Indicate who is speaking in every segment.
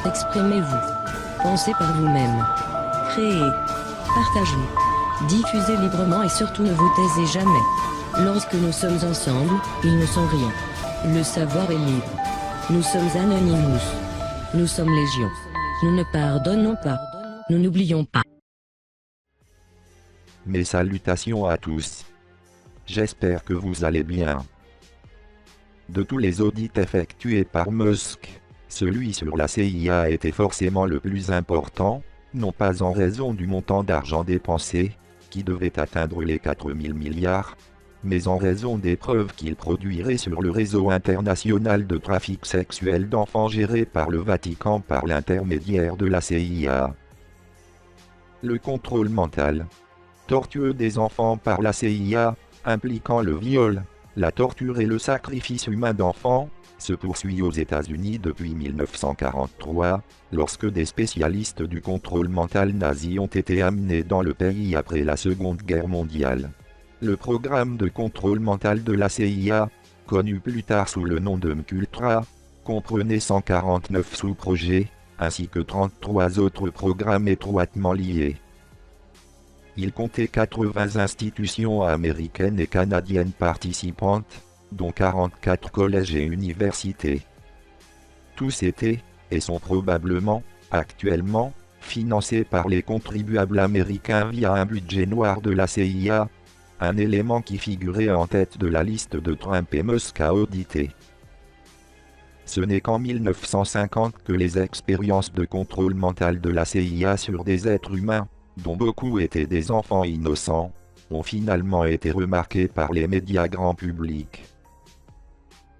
Speaker 1: Exprimez-vous. Pensez par vous-même. Créez. Partagez. Diffusez librement et surtout ne vous taisez jamais. Lorsque nous sommes ensemble, ils ne sont rien. Le savoir est libre. Nous sommes Anonymous. Nous sommes Légion. Nous ne pardonnons pas. Nous n'oublions pas.
Speaker 2: Mes salutations à tous. J'espère que vous allez bien. De tous les audits effectués par Musk, celui sur la CIA était forcément le plus important, non pas en raison du montant d'argent dépensé, qui devait atteindre les 4000 milliards, mais en raison des preuves qu'il produirait sur le réseau international de trafic sexuel d'enfants géré par le Vatican par l'intermédiaire de la CIA. Le contrôle mental tortueux des enfants par la CIA, impliquant le viol, la torture et le sacrifice humain d'enfants, se poursuit aux États-Unis depuis 1943, lorsque des spécialistes du contrôle mental nazi ont été amenés dans le pays après la Seconde Guerre mondiale. Le programme de contrôle mental de la CIA, connu plus tard sous le nom de MKUltra, comprenait 149 sous-projets, ainsi que 33 autres programmes étroitement liés. Il comptait 80 institutions américaines et canadiennes participantes, dont 44 collèges et universités. Tous étaient, et sont probablement, actuellement, financés par les contribuables américains via un budget noir de la CIA, un élément qui figurait en tête de la liste de Trump et Musk à auditer. Ce n'est qu'en 1950 que les expériences de contrôle mental de la CIA sur des êtres humains, dont beaucoup étaient des enfants innocents, ont finalement été remarqués par les médias grand public.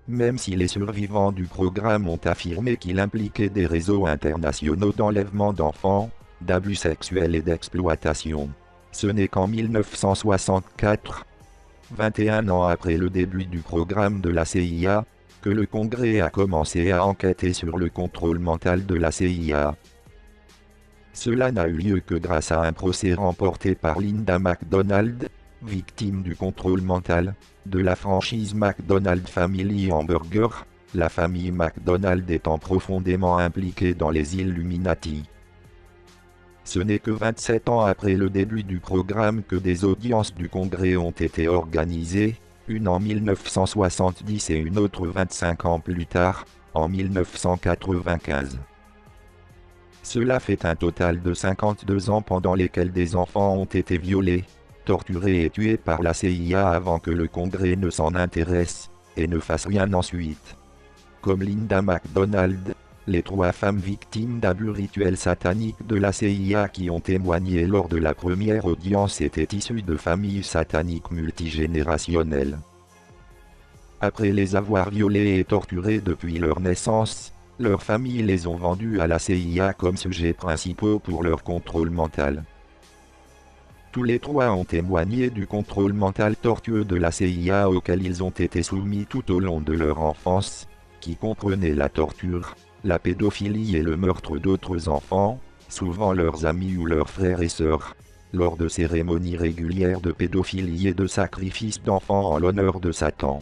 Speaker 2: Même si les survivants du programme ont affirmé qu'il impliquait des réseaux internationaux d'enlèvement d'enfants, d'abus sexuels et d'exploitation, ce n'est qu'en 1964, 21 ans après le début du programme de la CIA, que le Congrès a commencé à enquêter sur le contrôle mental de la CIA. Cela n'a eu lieu que grâce à un procès remporté par Linda McDonald, victime du contrôle mental, de la franchise McDonald's Family Hamburger, la famille McDonald étant profondément impliquée dans les Illuminati. Ce n'est que 27 ans après le début du programme que des audiences du Congrès ont été organisées, une en 1970 et une autre 25 ans plus tard, en 1995. Cela fait un total de 52 ans pendant lesquels des enfants ont été violés, torturés et tués par la CIA avant que le Congrès ne s'en intéresse, et ne fasse rien ensuite. Comme Linda McDonald, les 3 femmes victimes d'abus rituels sataniques de la CIA qui ont témoigné lors de la première audience étaient issues de familles sataniques multigénérationnelles. Après les avoir violées et torturées depuis leur naissance, leurs familles les ont vendues à la CIA comme sujets principaux pour leur contrôle mental. Tous les 3 ont témoigné du contrôle mental tortueux de la CIA auquel ils ont été soumis tout au long de leur enfance, qui comprenait la torture, la pédophilie et le meurtre d'autres enfants, souvent leurs amis ou leurs frères et sœurs, lors de cérémonies régulières de pédophilie et de sacrifice d'enfants en l'honneur de Satan.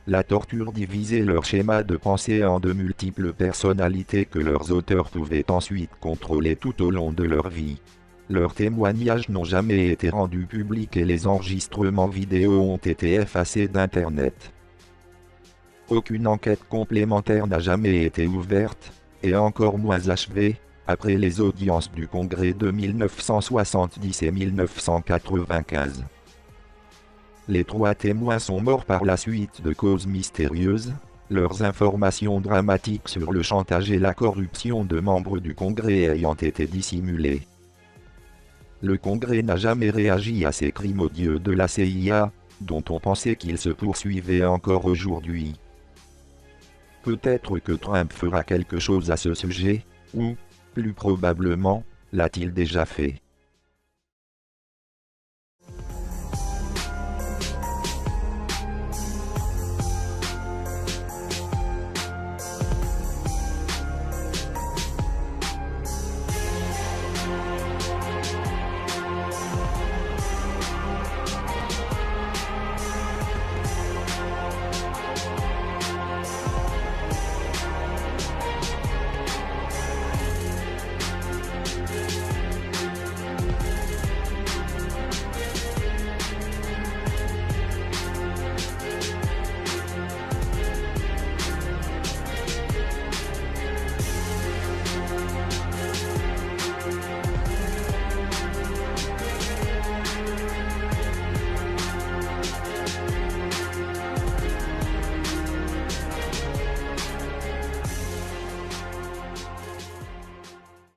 Speaker 2: La torture divisait leur schéma de pensée en de multiples personnalités que leurs auteurs pouvaient ensuite contrôler tout au long de leur vie. Leurs témoignages n'ont jamais été rendus publics et les enregistrements vidéo ont été effacés d'Internet. Aucune enquête complémentaire n'a jamais été ouverte, et encore moins achevée, après les audiences du Congrès de 1970 et 1995. Les 3 témoins sont morts par la suite de causes mystérieuses, leurs informations dramatiques sur le chantage et la corruption de membres du Congrès ayant été dissimulées. Le Congrès n'a jamais réagi à ces crimes odieux de la CIA, dont on pensait qu'ils se poursuivaient encore aujourd'hui. Peut-être que Trump fera quelque chose à ce sujet, ou, plus probablement, l'a-t-il déjà fait.